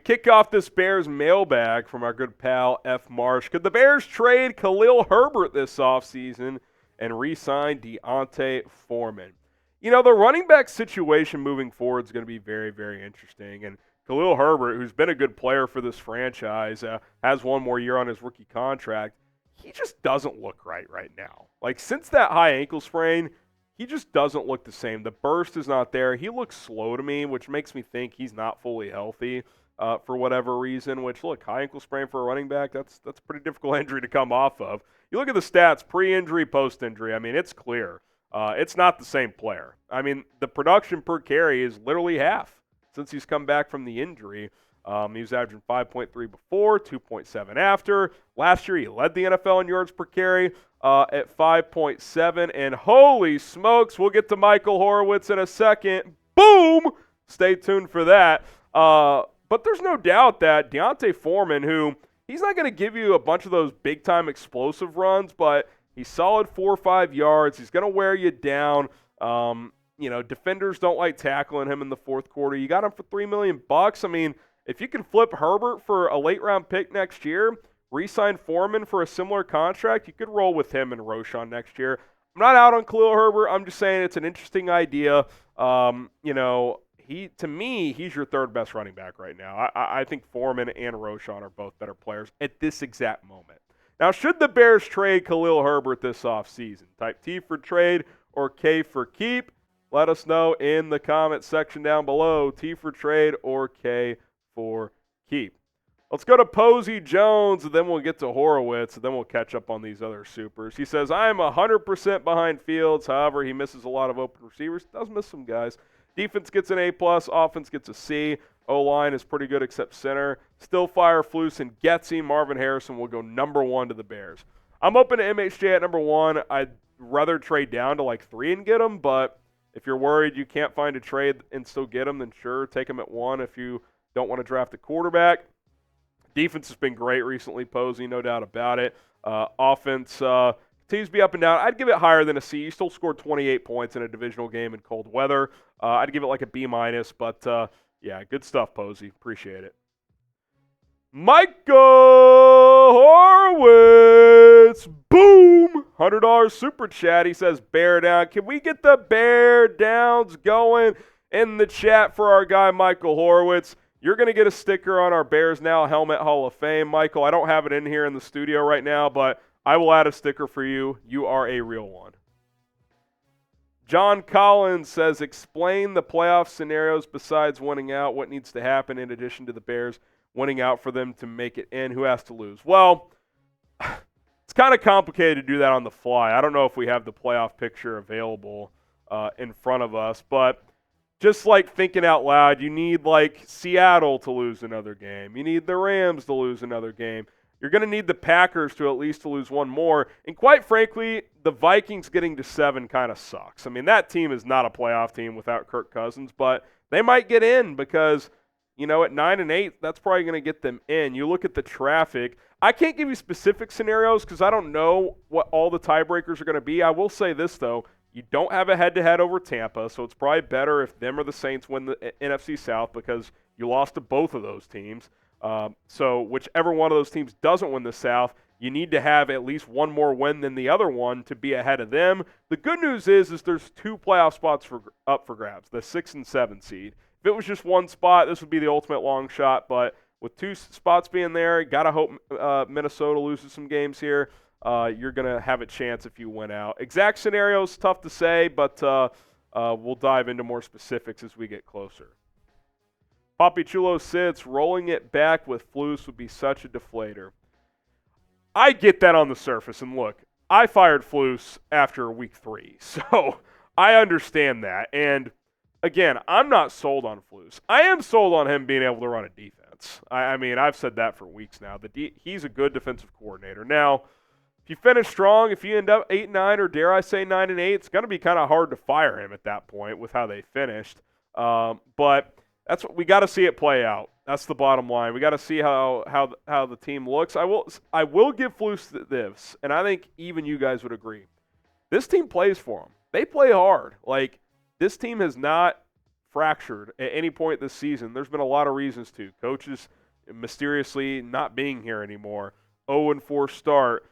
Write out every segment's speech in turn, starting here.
kick off this Bears mailbag from our good pal F. Marsh. Could the Bears trade Khalil Herbert this offseason and re-sign D'Onta Foreman? You know, the running back situation moving forward is going to be very, very interesting. And Khalil Herbert, who's been a good player for this franchise, has one more year on his rookie contract. He just doesn't look right now. Like, since that high ankle sprain, he just doesn't look the same. The burst is not there. He looks slow to me, which makes me think he's not fully healthy for whatever reason, which, look, high ankle sprain for a running back, that's a pretty difficult injury to come off of. You look at the stats, pre-injury, post-injury, I mean, it's clear. It's not the same player. I mean, the production per carry is literally half since he's come back from the injury. He was averaging 5.3 before, 2.7 after. Last year, he led the NFL in yards per carry at 5.7. And holy smokes, we'll get to Michael Horowitz in a second. Boom! Stay tuned for that. But there's no doubt that D'Onta Foreman, who he's not going to give you a bunch of those big-time explosive runs, but he's solid 4 or 5 yards. He's going to wear you down. You know, defenders don't like tackling him in the fourth quarter. You got him for $3 million. I mean, if you can flip Herbert for a late-round pick next year, re-sign Foreman for a similar contract, you could roll with him and Roschon next year. I'm not out on Khalil Herbert. I'm just saying it's an interesting idea. You know, to me, he's your third best running back right now. I think Foreman and Roschon are both better players at this exact moment. Now, should the Bears trade Khalil Herbert this offseason? Type T for trade or K for keep. Let us know in the comment section down below. T for trade or K for keep. Let's go to Posey Jones, and then we'll get to Horowitz, and then we'll catch up on these other supers. He says, I am 100% behind Fields. However, he misses a lot of open receivers. Does miss some guys. Defense gets an A+, offense gets a C. O-line is pretty good except center. Still fire Flus and Getsy. Marvin Harrison will go number 1 to the Bears. I'm open to MHJ at number 1. I'd rather trade down to like 3 and get him, but if you're worried you can't find a trade and still get him, then sure, take him at 1 if you don't want to draft a quarterback. Defense has been great recently, Posey, no doubt about it. Offense continues to be up and down. I'd give it higher than a C. You still scored 28 points in a divisional game in cold weather. I'd give it like a B-, but yeah, good stuff, Posey. Appreciate it. Michael Horowitz, boom! $100 super chat. He says, bear down. Can we get the bear downs going in the chat for our guy, Michael Horowitz? You're going to get a sticker on our Bears Now Helmet Hall of Fame. Michael, I don't have it in here in the studio right now, but I will add a sticker for you. You are a real one. John Collins says, explain the playoff scenarios besides winning out. What needs to happen in addition to the Bears winning out for them to make it in? Who has to lose? Well, it's kind of complicated to do that on the fly. I don't know if we have the playoff picture available in front of us, but just like thinking out loud, you need like Seattle to lose another game. You need the Rams to lose another game. You're going to need the Packers to at least to lose one more. And quite frankly, the Vikings getting to 7 kind of sucks. I mean, that team is not a playoff team without Kirk Cousins, but they might get in because, you know, at 9-8, that's probably going to get them in. You look at the traffic. I can't give you specific scenarios because I don't know what all the tiebreakers are going to be. I will say this, though. You don't have a head-to-head over Tampa, so it's probably better if them or the Saints win the NFC South because you lost to both of those teams. So whichever one of those teams doesn't win the South, you need to have at least one more win than the other one to be ahead of them. The good news is there's 2 playoff spots up for grabs, the 6 and 7 seed. If it was just one spot, this would be the ultimate long shot, but with 2 spots being there, got to hope Minnesota loses some games here. You're going to have a chance if you win out. Exact scenarios, tough to say, but we'll dive into more specifics as we get closer. Papi Chulo sits, rolling it back with Flus would be such a deflator. I get that on the surface, and look, I fired Flus after week 3, so I understand that. And again, I'm not sold on Flus. I am sold on him being able to run a defense. I mean, I've said that for weeks now. He's a good defensive coordinator. Now, if you finish strong, if you end up 8-9 or dare I say 9-8, it's going to be kind of hard to fire him at that point with how they finished. But that's what we got to see it play out. That's the bottom line. We got to see how the team looks. I will give Flus this, and I think even you guys would agree. This team plays for him. They play hard. Like, this team has not fractured at any point this season. There's been a lot of reasons to. Coaches mysteriously not being here anymore. 0-4 start.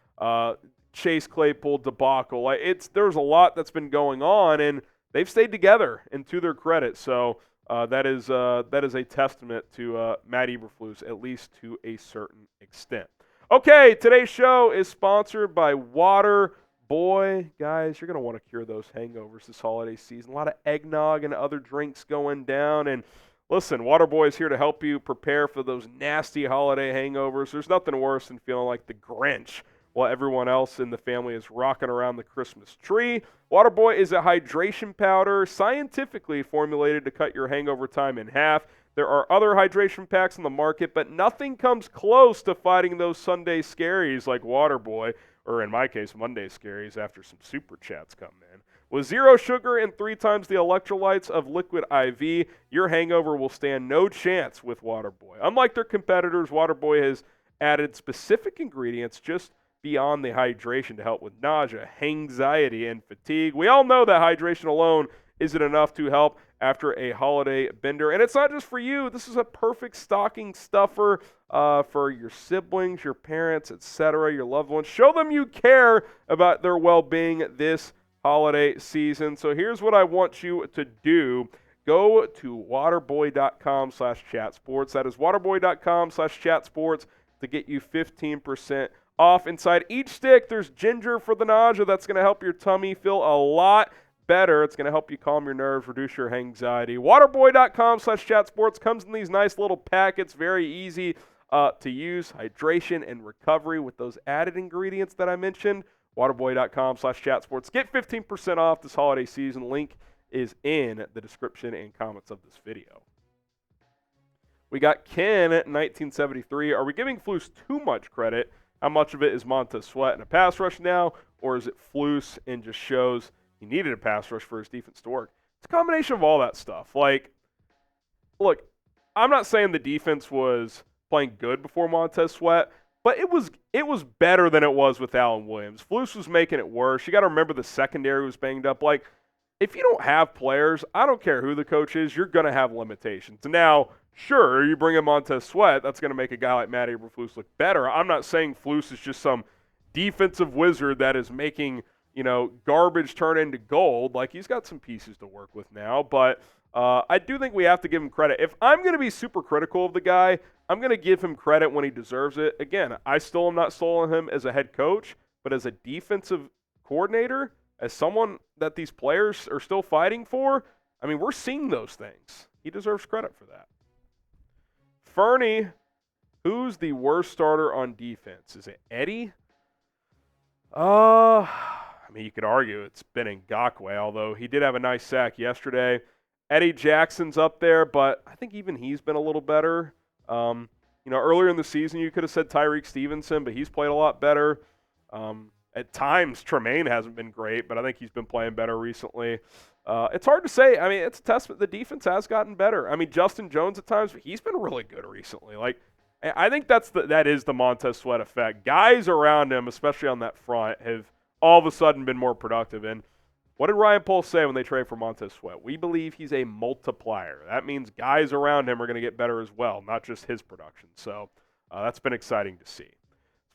Chase Claypool debacle. There's a lot that's been going on, and they've stayed together, and to their credit. So that is a testament to Matt Eberflus, at least to a certain extent. Okay, today's show is sponsored by Water Boy. Guys, you're going to want to cure those hangovers this holiday season. A lot of eggnog and other drinks going down. And listen, Water Boy is here to help you prepare for those nasty holiday hangovers. There's nothing worse than feeling like the Grinch while everyone else in the family is rocking around the Christmas tree. Water Boy is a hydration powder scientifically formulated to cut your hangover time in half. There are other hydration packs on the market, but nothing comes close to fighting those Sunday scaries like Water Boy, or in my case, Monday scaries after some super chats come in. With 0 sugar and 3 times the electrolytes of Liquid IV, your hangover will stand no chance with Water Boy. Unlike their competitors, Water Boy has added specific ingredients just beyond the hydration to help with nausea, anxiety, and fatigue. We all know that hydration alone isn't enough to help after a holiday bender. And it's not just for you. This is a perfect stocking stuffer for your siblings, your parents, etc., your loved ones. Show them you care about their well-being this holiday season. So here's what I want you to do. Go to waterboy.com/chatsports. That is waterboy.com/chatsports to get you 15% off. Inside each stick, there's ginger for the nausea. That's going to help your tummy feel a lot better. It's going to help you calm your nerves, reduce your anxiety. Waterboy.com/chatsports comes in these nice little packets, very easy to use. Hydration and recovery with those added ingredients that I mentioned. Waterboy.com/chatsports. Get 15% off this holiday season. Link is in the description and comments of this video. We got Ken at 1973. Are we giving Flus too much credit? How much of it is Montez Sweat in a pass rush now, or is it Flus and just shows he needed a pass rush for his defense to work? It's a combination of all that stuff. Look, I'm not saying the defense was playing good before Montez Sweat, but it was better than it was with Allen Williams. Flus was making it worse. You got to remember the secondary was banged up. If you don't have players, I don't care who the coach is, you're going to have limitations. Now, sure, you bring in Montez Sweat, that's going to make a guy like Matt Eberflus look better. I'm not saying Flus is just some defensive wizard that is making, garbage turn into gold. He's got some pieces to work with now, but I do think we have to give him credit. If I'm going to be super critical of the guy, I'm going to give him credit when he deserves it. Again, I still am not sold on him as a head coach, but as a defensive coordinator, as someone that these players are still fighting for, we're seeing those things. He deserves credit for that. Fernie, who's the worst starter on defense? Is it Eddie? You could argue it's been Ngakoue, although he did have a nice sack yesterday. Eddie Jackson's up there, but I think even he's been a little better. Earlier in the season, you could have said Tyreek Stevenson, but he's played a lot better. At times, Tremaine hasn't been great, but I think he's been playing better recently. It's hard to say. It's a testament. The defense has gotten better. Justin Jones at times, but he's been really good recently. I think that is the Montez Sweat effect. Guys around him, especially on that front, have all of a sudden been more productive. And what did Ryan Poles say when they traded for Montez Sweat? We believe he's a multiplier. That means guys around him are going to get better as well, not just his production. So that's been exciting to see.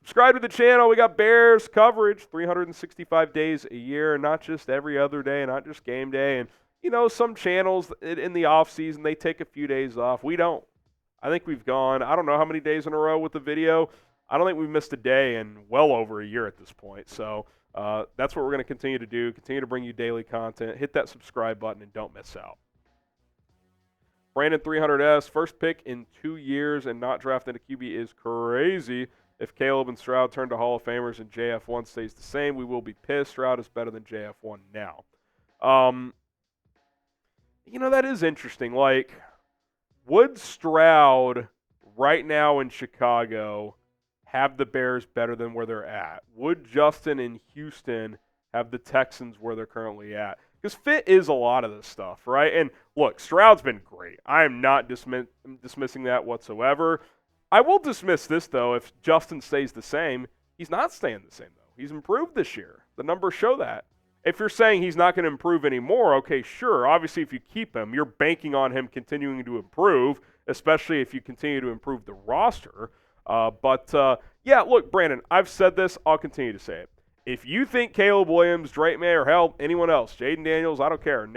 Subscribe to the channel. We got Bears coverage 365 days a year, not just every other day, not just game day. And, some channels in the offseason, they take a few days off. We don't. I think we've gone, I don't know how many days in a row with the video. I don't think we've missed a day in well over a year at this point. So that's what we're going to continue to do, continue to bring you daily content. Hit that subscribe button and don't miss out. Brandon 300S, first pick in 2 years and not drafting a QB is crazy. If Caleb and Stroud turn to Hall of Famers and JF1 stays the same, we will be pissed. Stroud is better than JF1 now. That is interesting. Would Stroud right now in Chicago have the Bears better than where they're at? Would Justin in Houston have the Texans where they're currently at? Because fit is a lot of this stuff, right? And look, Stroud's been great. I am not dismissing that whatsoever. I will dismiss this, though. If Justin stays the same, he's not staying the same, though. He's improved this year. The numbers show that. If you're saying he's not going to improve anymore, okay, sure. Obviously, if you keep him, you're banking on him continuing to improve, especially if you continue to improve the roster. Yeah, look, Brandon, I've said this. I'll continue to say it. If you think Caleb Williams, Drake May, or hell, anyone else, Jaden Daniels, I don't care,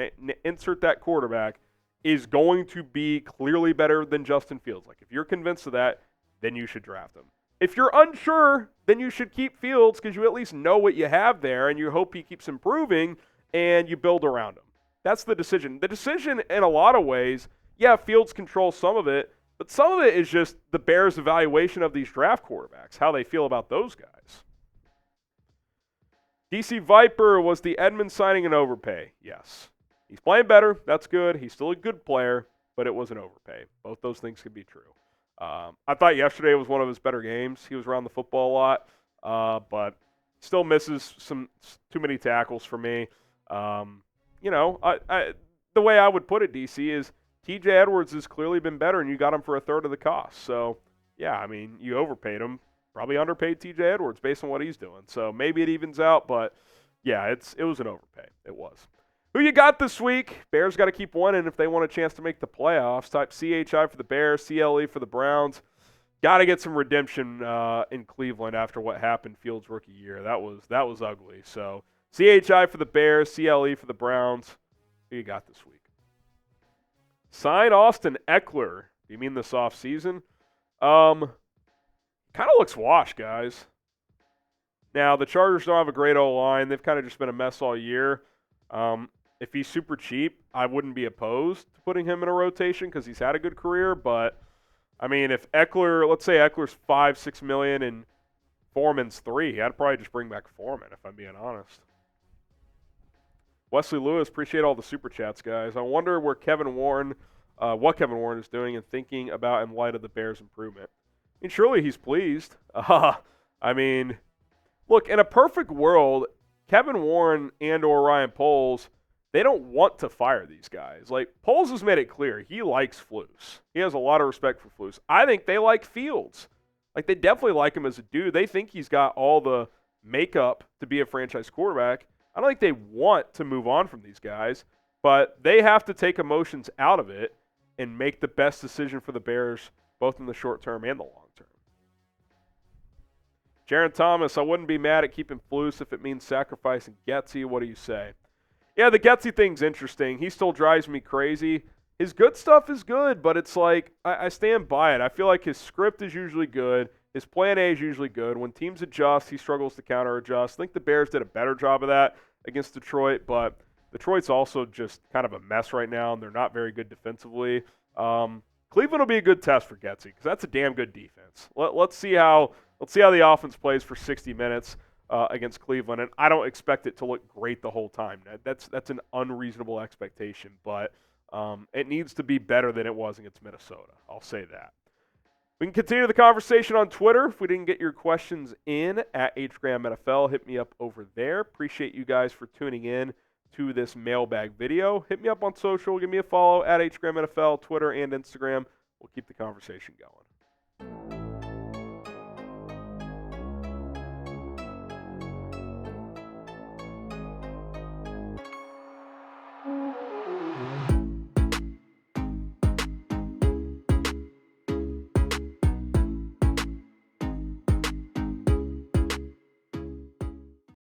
insert that quarterback, is going to be clearly better than Justin Fields. Like, if you're convinced of that, then you should draft him. If you're unsure, then you should keep Fields because you at least know what you have there and you hope he keeps improving and you build around him. That's the decision. The decision in a lot of ways, yeah, Fields controls some of it, but some of it is just the Bears' evaluation of these draft quarterbacks, how they feel about those guys. DC Viper, was the Edmonds signing an overpay? Yes. He's playing better. That's good. He's still a good player, but it was an overpay. Both those things could be true. I thought yesterday was one of his better games. He was around the football a lot, but still misses too many tackles for me. The way I would put it, DC, is TJ Edwards has clearly been better, and you got him for a third of the cost. So, yeah, I mean, you overpaid him. Probably underpaid TJ Edwards based on what he's doing. So maybe it evens out, but, yeah, it was an overpay. It was. Who you got this week? Bears got to keep winning if they want a chance to make the playoffs. Type CHI for the Bears, CLE for the Browns. Got to get some redemption in Cleveland after what happened Fields' rookie year. That was ugly. So CHI for the Bears, CLE for the Browns. Who you got this week? Sign Austin Eckler. You mean this offseason? Kind of looks washed, guys. Now, the Chargers don't have a great O-line. They've kind of just been a mess all year. If he's super cheap, I wouldn't be opposed to putting him in a rotation because he's had a good career. But, I mean, if Eckler, let's say Eckler's $5-6 million and Foreman's $3 million, I'd probably just bring back Foreman if I'm being honest. Wesley Lewis, appreciate all the super chats, guys. I wonder what Kevin Warren is doing and thinking about in light of the Bears' improvement. I mean, surely he's pleased. I mean, look, in a perfect world, Kevin Warren and or Ryan Poles, they don't want to fire these guys. Like, Poles has made it clear he likes Flus. He has a lot of respect for Flus. I think they like Fields. Like, they definitely like him as a dude. They think he's got all the makeup to be a franchise quarterback. I don't think they want to move on from these guys, but they have to take emotions out of it and make the best decision for the Bears, both in the short term and the long term. Jaron Thomas, I wouldn't be mad at keeping Flus if it means sacrificing Getsy. What do you say? Yeah, the Getsy thing's interesting. He still drives me crazy. His good stuff is good, but it's like, I stand by it. I feel like his script is usually good. His plan A is usually good. When teams adjust, he struggles to counter-adjust. I think the Bears did a better job of that against Detroit, but Detroit's also just kind of a mess right now, and they're not very good defensively. Cleveland will be a good test for Getsy because that's a damn good defense. Let's see how the offense plays for 60 minutes against Cleveland, and I don't expect it to look great the whole time. That's an unreasonable expectation, but it needs to be better than it was against Minnesota. I'll say that. We can continue the conversation on Twitter. If we didn't get your questions in, at HGramNFL, hit me up over there. Appreciate you guys for tuning in to this mailbag video. Hit me up on social. Give me a follow at HGramNFL, Twitter and Instagram. We'll keep the conversation going.